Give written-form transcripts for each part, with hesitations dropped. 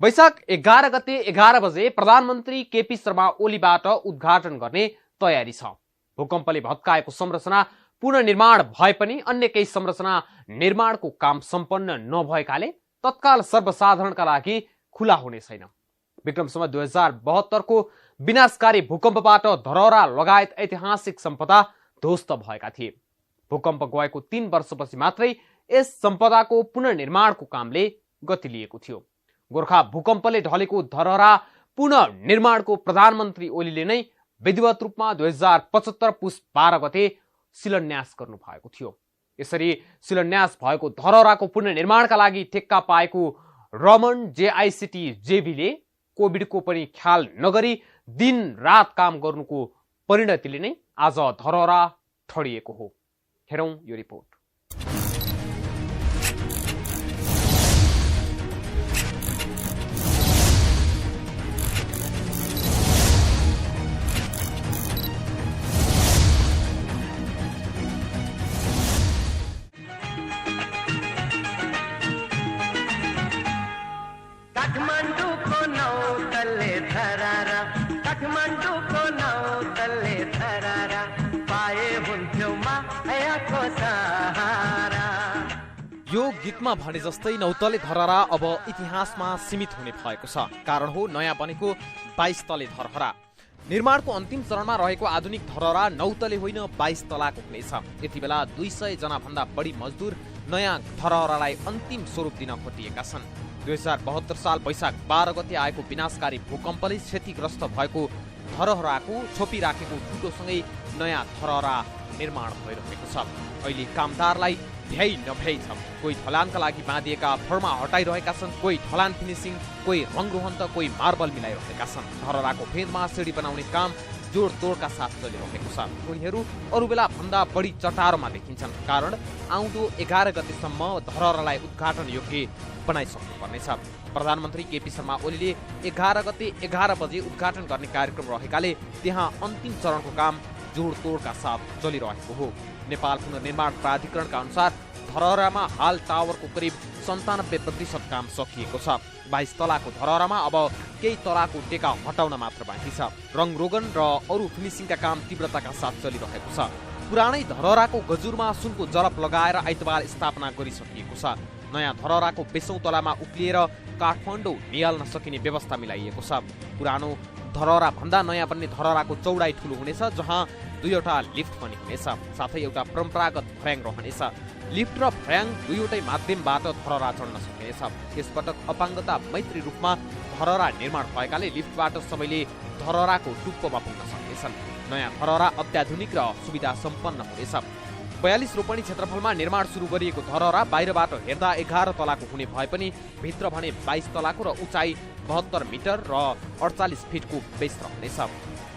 वैशाख 11 गते 11 बजे प्रधानमन्त्री केपी शर्मा ओलीबाट उद्घाटन गर्ने तयारी छ। भूकम्पले भत्काएको संरचना पुनर्निर्माण भए पनि अन्य केही संरचना निर्माणको काम सम्पन्न नभएकाले तत्काल सर्वसाधारणका लागि खुला हुने छैन। विक्रम सम्वत 2072 को विनाशकारी भूकम्पबाट धरहरा लगायत ऐतिहासिक सम्पदा ध्वस्त भएका थिए। भूकम्प गएको 3 वर्षपछि मात्रै यस सम्पदाको पुनर्निर्माणको कामले गति लिएको थियो। गोर्खा भूकम्पले ढलेको धरहरा पुनर्निर्माणको प्रधानमन्त्री ओलीले नै विधिवत रूपमा 2075 पुस 12 गते शिलान्यास गर्नु भएको थियो। यसरी शिलान्यास भएको धरहराको पुनर्निर्माणका लागि ठेक्का पाएको रमन जेआईसीटी जेबीले कोभिडको पनि ख्याल नगरी दिन रात काम गर्नुको परिणतिले नै आज धरहरा ठडिएको हो। हेरौं यो रिपोर्ट। यो गीतमा भने जस्तै नौतले धरहरा अब इतिहासमा सीमित हुने भएको छ। कारण हो नयाँ बनेको 22 तले धरहरा। निर्माणको अन्तिम चरणमा रहेको आधुनिक धरहरा 9 तले होइन 22 तलाको हुनेछ। यति बेला 200 जना भन्दा बढी मजदुर नयाँ धरहरालाई अन्तिम स्वरूप दिन खटिएका छन्। 2072 साल वैशाख 12 गते आएको विनाशकारी भूकम्पले क्षतिग्रस्त भएको धरहराको छोपिराखेको ठुटोसँगै नयाँ धरहरा निर्माण भइरहेको छ। अहिले कामदारलाई भ्याइ नभ्याइ छ। कोही ढलानका लागि बाँधिएका फर्मा हटाइरहेका छन्, कोही ढलान फिनिसिङ, कोही रङरोहन त कोही मार्बल मिलाइरहेका छन्। धरहराको फेदमा सिडी बनाउने काम जोडतोडका साथ चलिरहेको छ। उनीहरू अरू बेला भन्दा बढी चटारोमा देखिन्छन्। कारण आउँदो 11 गतेसम्म धरहरालाई उद्घाटन योग्य बनाइसक्नुपर्नेछ। प्रधानमन्त्री केपी शर्मा ओलीले 11 गते 11 बजे उद्घाटन गर्ने कार्यक्रम रहेकाले त्यहाँ अन्तिम चरणको काम जोडतोडका साथ चलिरहेको हो। नेपाल पुनर्निर्माण प्राधिकरणका अनुसार धरहरामा हाल टावरको करिब 97% काम सकिएको छ। 22 तलाको धरहरामा अब केही तलाको टेका हटाउन मात्र बाँकी छ। रङरोगन र अरू फिनिसिङका काम तीव्रताका साथ चलिरहेको छ। पुरानै धरहराको गजुरमा सुनको जरप लगाएर आइतबार स्थापना गरिसकिएको छ। नयाँ धरहराको 20औं तलामा उक्लिएर काठमाडौँ निहाल्न सकिने व्यवस्था मिलाइएको छ। पुरानो धरहरा भन्दा नयाँ बन्ने धरहराको चौडाइ ठूलो हुनेछ, जहाँ 2वटा लिफ्ट पनि हुनेछ। साथै एउटा परम्परागत फ्र्याङ रहनेछ। लिफ्ट र फ्र्याङ 2वटै माध्यमबाट धरहरा चढ्न सकिनेछ। यसपटक अपाङ्गता मैत्री रूपमा धरहरा निर्माण भएकाले लिफ्टबाट सबैले धरहराको टुप्पोमा पुग्न सक्नेछन्। नयाँ धरहरा अत्याधुनिक र सुविधा सम्पन्न हुनेछ। 42 रोपनी क्षेत्रफलमा निर्माण सुरु गरिएको धरहरा बाहिरबाट हेर्दा 11 तलाको हुने भए पनि भित्र भने 22 तलाको र उचाइ 72 मिटर र 48 फिटको बेस रहनेछ।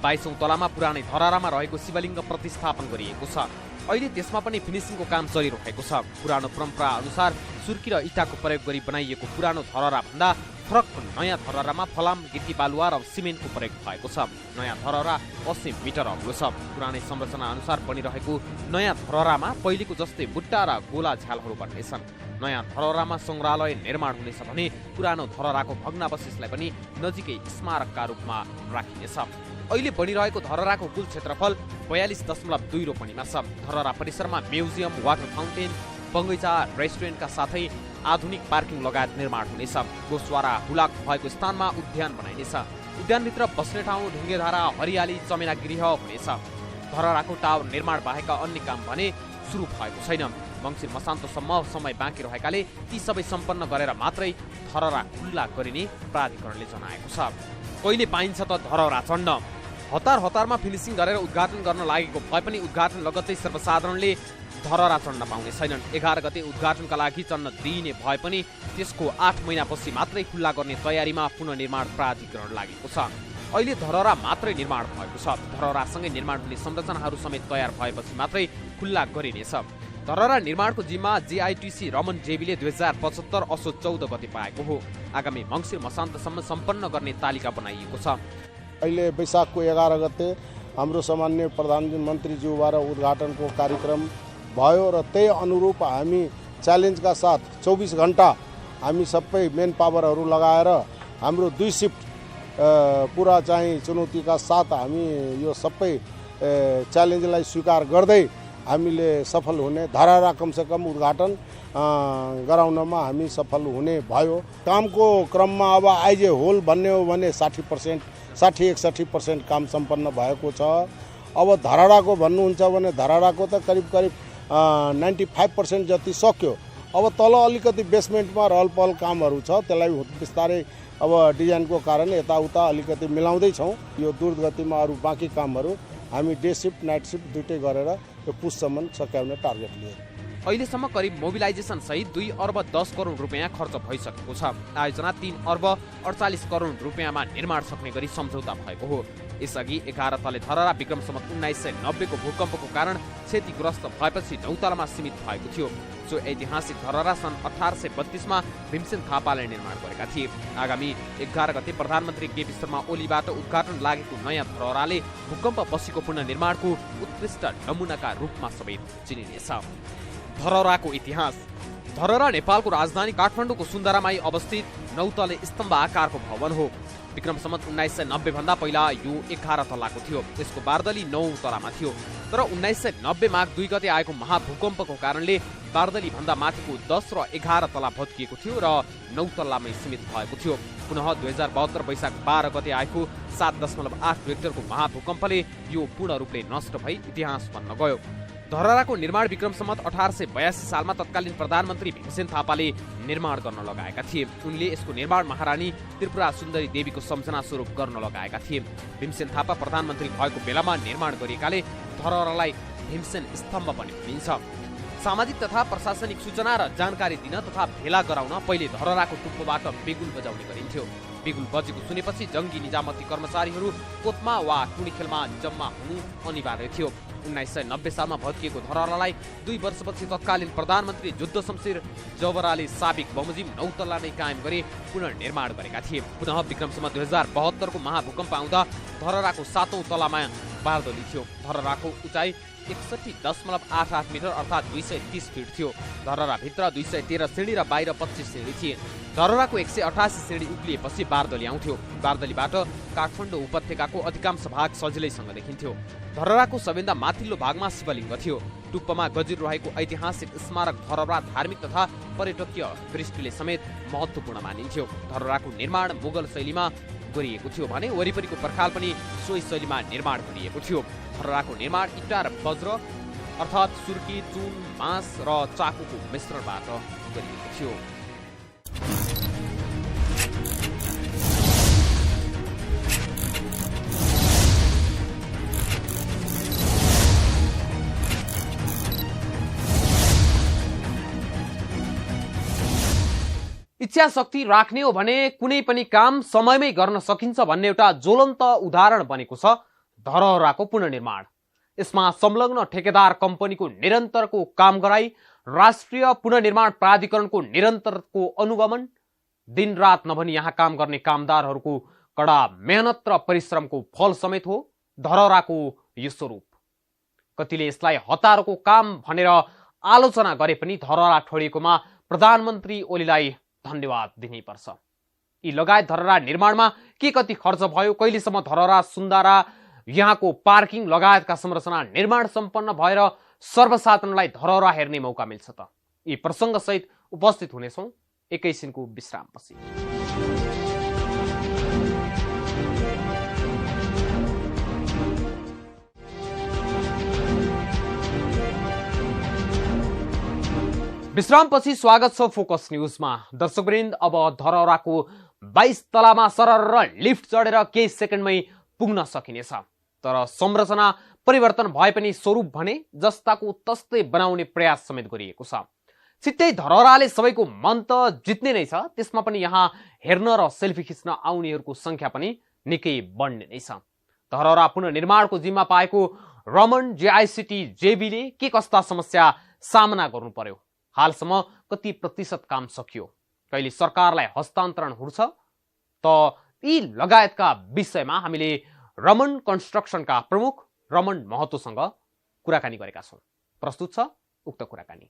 22औं तलामा पुरानै धरहरामा रहेको शिवलिङ्ग प्रतिस्थापन गरिएको छ। अहिले त्यसमा पनि फिनिसिङको काम चलिरहेको छ। पुरानो परम्परा अनुसार सुर्की र इँटाको प्रयोग गरी बनाइएको पुरानो धरहरा भन्दा फरक नयाँ धरहरामा फलाम, गिटी बालुवा र सिमेन्टको प्रयोग भएको छ। नयाँ धरहरा 80 मिटर अग्लो छ। पुरानै संरचना अनुसार बनिरहेको नयाँ धरहरामा पहिलेको जस्तै बुट्टा र गोला झ्यालहरू बन्नेछन्। नयाँ धरहरामा सङ्ग्रहालय निर्माण हुनेछ भने पुरानो धरहराको भग्नावशेषलाई पनि नजिकै स्मारकका रूपमा राखिनेछ। अहिले बनिरहेको धरहराको कुल क्षेत्रफल 42.2 रोपनीमा छ। धरहरा परिसरमा म्युजियम, वाटर फाउन्टेन, बगैँचा, रेस्टुरेन्टका साथै आधुनिक पार्किङ लगायत निर्माण हुनेछ। गोसवारा हुलाक भएको स्थानमा उद्यान बनाइनेछ। उद्यानभित्र बस्ने ठाउँ, ढुङ्गेधारा, हरियाली, चमेना गृह हुनेछ। धरहराको टावर निर्माण बाहेकका अन्य काम भने सुरु भएको छैन। मङ्सिर मसान्तसम्म समय बाँकी रहेकाले ती सबै सम्पन्न गरेर मात्रै धरहरा खुल्ला गरिने प्राधिकरणले जनाएको छ। कहिले पाइन्छ त धरहरा चढ्न? हतारमा फिनिसिङ गरेर उद्घाटन गर्न लागेको भए पनि उद्घाटन लगत्तै सर्वसाधारणले धरहरा चढ्न पाउने छैनन्। 11 गते उद्घाटनका लागि चढ्न दिइने भए पनि त्यसको 8 महिनापछि मात्रै खुल्ला गर्ने तयारीमा पुनर्निर्माण प्राधिकरण लागेको छ। अहिले धरहरा मात्रै निर्माण भएको छ। धरहरासँगै निर्माण हुने संरचनाहरू समेत तयार भएपछि मात्रै खुल्ला गरिनेछ। धरहरा निर्माणको जिम्मा जेआईटीसी रमन जेबीले 2075 असोज 14 गते पाएको हो। आगामी मङ्सिर मसान्तसम्म सम्पन्न गर्ने तालिका बनाइएको छ। अहिले वैशाखको 11 गते हाम्रो सामान्य प्रधानमन्त्रीज्यूबाट उद्घाटनको कार्यक्रम भयो र त्यही अनुरूप हामी च्यालेन्जका साथ 24 घण्टा हामी सबै मेन पावरहरू लगाएर हाम्रो 2 शिफ्ट पुरा चाहिँ चुनौतीका साथ हामी यो सबै च्यालेन्जलाई स्वीकार गर्दै हामीले सफल हुने धरहरा कमसेकम उद्घाटन गराउनमा हामी सफल हुने भयो। कामको क्रममा अब आइजे होल भन्ने हो भने 60% 60-61% काम सम्पन्न भएको छ। अब धरहराको भन्नुहुन्छ भने धरहराको त करिब 95% जति सक्यो। अब तल अलिकति बेसमेन्टमा रहल पहल कामहरू छ, त्यसलाई बिस्तारै अब डिजाइनको कारण यताउता अलिकति मिलाउँदैछौँ। यो द्रुत गतिमा अरू बाँकी कामहरू हामी डे शिफ्ट नाइट शिफ्ट दुइटै गरेर यो पुससम्म सकाउने टार्गेट लिए। अहिलेसम्म करिब मोबिलाइजेसन सहित 2 अर्ब 10 करोड रुपियाँ खर्च भइसकेको छ। आयोजना 3 अर्ब 48 करोड रुपियाँमा निर्माण सक्ने गरी सम्झौता भएको हो। यसअघि 11 तले धरहरा विक्रम सम्वत 1990 को भूकम्पको कारण क्षतिग्रस्त भएपछि 9 तलामा सीमित भएको थियो। सो ऐतिहासिक धरहरा सन् 1832 मा भीमसेन थापाले निर्माण गरेका थिए। आगामी 11 गते प्रधानमन्त्री केपी शर्मा ओलीबाट उद्घाटन लागेको नयाँ धरहराले भूकम्प पछिको पुनर्निर्माणको उत्कृष्ट नमुनाका रूपमा समेत चिनिनेछ। धरहराको इतिहास। धरहरा नेपालको राजधानी काठमाडौँको सुन्दरामाई अवस्थित 9 तले स्तम्भ आकारको भवन हो। विक्रम सम्वत 1990 भन्दा पहिला यो 11 तलाको थियो। यसको बारदली 9 तलामा थियो। तर 1990 माघ 2 गते आएको महाभूकम्पको कारणले बारदली भन्दा माथिको 10 र 11 तला भत्किएको थियो र 9 तलामै सीमित भएको थियो। पुनः 2072 वैशाख 12 गते आएको 7.8 रेक्टरको महाभूकम्पले यो पूर्ण रूपले नष्ट भई इतिहास बन्न गयो। धरहराको निर्माण विक्रम सम्वत 1882 सालमा तत्कालीन प्रधानमन्त्री भीमसेन थापाले निर्माण गर्न लगाएका थिए। उनले यसको निर्माण महारानी त्रिपुरा सुन्दरी देवीको सम्झना स्वरूप गर्न लगाएका थिए। भीमसेन थापा प्रधानमन्त्री भएको बेलामा निर्माण गरिएकाले धरहरालाई भीमसेन स्तम्भ पनि भनिन्छ। सामाजिक तथा प्रशासनिक सूचना र जानकारी दिन तथा भेला गराउन पहिले धरहराको टुप्पोबाट बेगुल बजाउने गरिन्थ्यो। बेगुल बजेको सुनेपछि जङ्गी निजामती कर्मचारीहरू कोतमा वा टुणीखेलमा जम्मा हुनु अनिवार्य थियो। 1990 सालमा भत्किएको धरहरालाई 2 वर्षपछि तत्कालीन प्रधानमन्त्री जुद्ध शमशेर जवराले साबिक बमोजिम 9 तला नै कायम गरी पुनर्निर्माण गरेका थिए। पुनः विक्रम सम्वत 2072 को महाभूकम्प आउँदा धरहराको 7औं तलामा बारदली थियो। धरहराको उचाइ 61.88 मिटर अर्थात् 230 फिट थियो। धरहराभित्र 213 सिँढी र बाहिर 25 सिँढी थिए। धरहराको 188 सिँढी उक्लिएपछि बारदली आउँथ्यो। बारदलीबाट काठमाडौँ उपत्यकाको अधिकांश भाग सजिलैसँग देखिन्थ्यो। धरहराको सबैभन्दा माथिल्लो भागमा शिवलिङ्ग थियो। टुप्पोमा गजिर रहेको ऐतिहासिक स्मारक धरहरा धार्मिक तथा पर्यटकीय दृष्टिले समेत महत्त्वपूर्ण मानिन्थ्यो। धरहराको निर्माण मुगल शैलीमा गरिएको थियो भने वरिपरिको पर्खाल पनि सोही शैलीमा निर्माण गरिएको थियो। धरहराको निर्माण इँटा र वज्र अर्थात् सुर्की, चुन, बाँस र चाकुको मिश्रणबाट गरिएको थियो। इच्छा शक्ति राख्ने हो भने कुनै पनि काम समयमै गर्न सकिन्छ भन्ने एउटा ज्वलन्त उदाहरण बनेको छ धरहराको पुनर्निर्माण। यसमा संलग्न ठेकेदार कम्पनीको निरन्तरको काम गराई, राष्ट्रिय पुनर्निर्माण प्राधिकरणको निरन्तरको अनुगमन, दिनरात नभनी यहाँ काम गर्ने कामदारहरूको कडा मेहनत र परिश्रमको फल समेत हो धरहराको यो स्वरूप। कतिले यसलाई हतारको काम भनेर आलोचना गरे पनि धरहरा छोडिएकोमा प्रधानमन्त्री ओलीलाई धन्यवाद दिनैपर्छ। यी लगायत धरहरा निर्माणमा के कति खर्च भयो, कहिलेसम्म धरहरा सुन्दारा, यहाँको पार्किङ लगायतका संरचना निर्माण सम्पन्न भएर सर्वसाधारणलाई धरहरा हेर्ने मौका मिल्छ त? यी प्रसङ्ग सहित उपस्थित हुनेछौँ एकैछिनको विश्रामपछि। विश्रामपछि स्वागत छ फोकस न्यूजमा। दर्शकवृन्द, अब धरहराको 22 तलामा सरर लिफ्ट चढेर केही सेकेन्डमै पुग्न सकिनेछ। तर संरचना परिवर्तन भए पनि स्वरूप भने जस्ताको तस्तै बनाउने प्रयास समेत गरिएको छ। छिट्टै धरहराले सबैको मन त जित्ने नै छ, त्यसमा पनि यहाँ हेर्न र सेल्फी खिच्न आउनेहरूको संख्या पनि निकै बढ्ने नै छ। धरहरा पुनर्निर्माणको जिम्मा पाएको रमन जेआईसीटी जेबीले के कस्ता समस्या सामना गर्नु पर्यो, हालसम्म कति प्रतिशत काम सकियो, कहिले सरकारलाई हस्तान्तरण हुन्छ त यी लगायतका विषयमा हामीले रमन कन्स्ट्रक्सनका प्रमुख रमन महतोसँग कुराकानी गरेका छौँ। प्रस्तुत छ उक्त कुराकानी।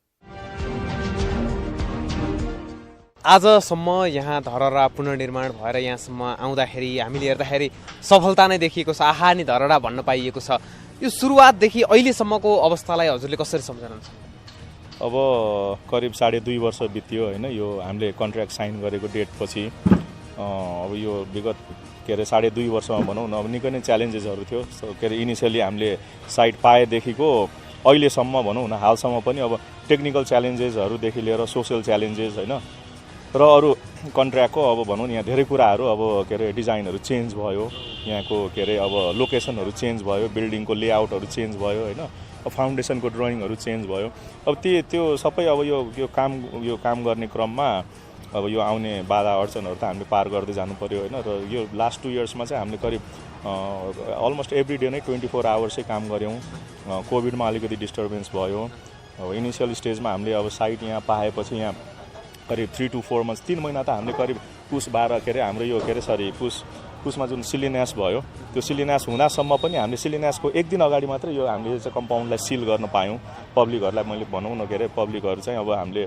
आजसम्म यहाँ धरहरा पुनर्निर्माण भएर यहाँसम्म आउँदाखेरि हामीले हेर्दाखेरि सफलता नै देखिएको छ। आहा नि धरहरा भन्न पाइएको छ। यो सुरुवातदेखि अहिलेसम्मको अवस्थालाई हजुरले कसरी सम्झनुहुन्छ? अब करिब 2.5 वर्ष बित्यो होइन। यो हामीले कन्ट्र्याक्ट साइन गरेको डेटपछि अब यो विगत के अरे 2.5 वर्षमा भनौँ न, अब निकै नै च्यालेन्जेसहरू थियो। के अरे इनिसियली हामीले साइट पाएदेखिको अहिलेसम्म भनौँ न, हालसम्म पनि अब टेक्निकल च्यालेन्जेसहरूदेखि लिएर सोसियल च्यालेन्जेस होइन र अरू कन्ट्र्याक्टको अब भनौँ न यहाँ धेरै कुराहरू अब के अरे डिजाइनहरू चेन्ज भयो, यहाँको के अरे अब लोकेसनहरू चेन्ज भयो, बिल्डिङको लेआउटहरू चेन्ज भयो होइन, अब फाउन्डेसनको ड्रइङहरू चेन्ज भयो। अब त्यो सबै अब यो काम गर्ने क्रममा अब यो आउने बाधा अडचनहरू त हामीले पार गर्दै जानु पर्यो होइन। र यो लास्ट 2 इयर्समा चाहिँ हामीले करिब अलमोस्ट एभ्री डे नै 24 आवर्सै काम गऱ्यौँ। कोभिडमा अलिकति डिस्टर्बेन्स भयो। अब इनिसियल स्टेजमा हामीले अब साइट यहाँ पाएपछि यहाँ करिब 3 to 4 months 3 महिना त हामीले करिब पुस 12 के अरे हाम्रो यो के अरे पुसमा जुन शिलान्यास भयो, त्यो शिलान्यास हुँदासम्म पनि हामीले शिलान्यासको 1 दिन अगाडि मात्रै यो हामीले चाहिँ कम्पाउन्डलाई सिल गर्न पायौँ। पब्लिकहरूलाई मैले भनौँ न के अरे पब्लिकहरू चाहिँ अब हामीले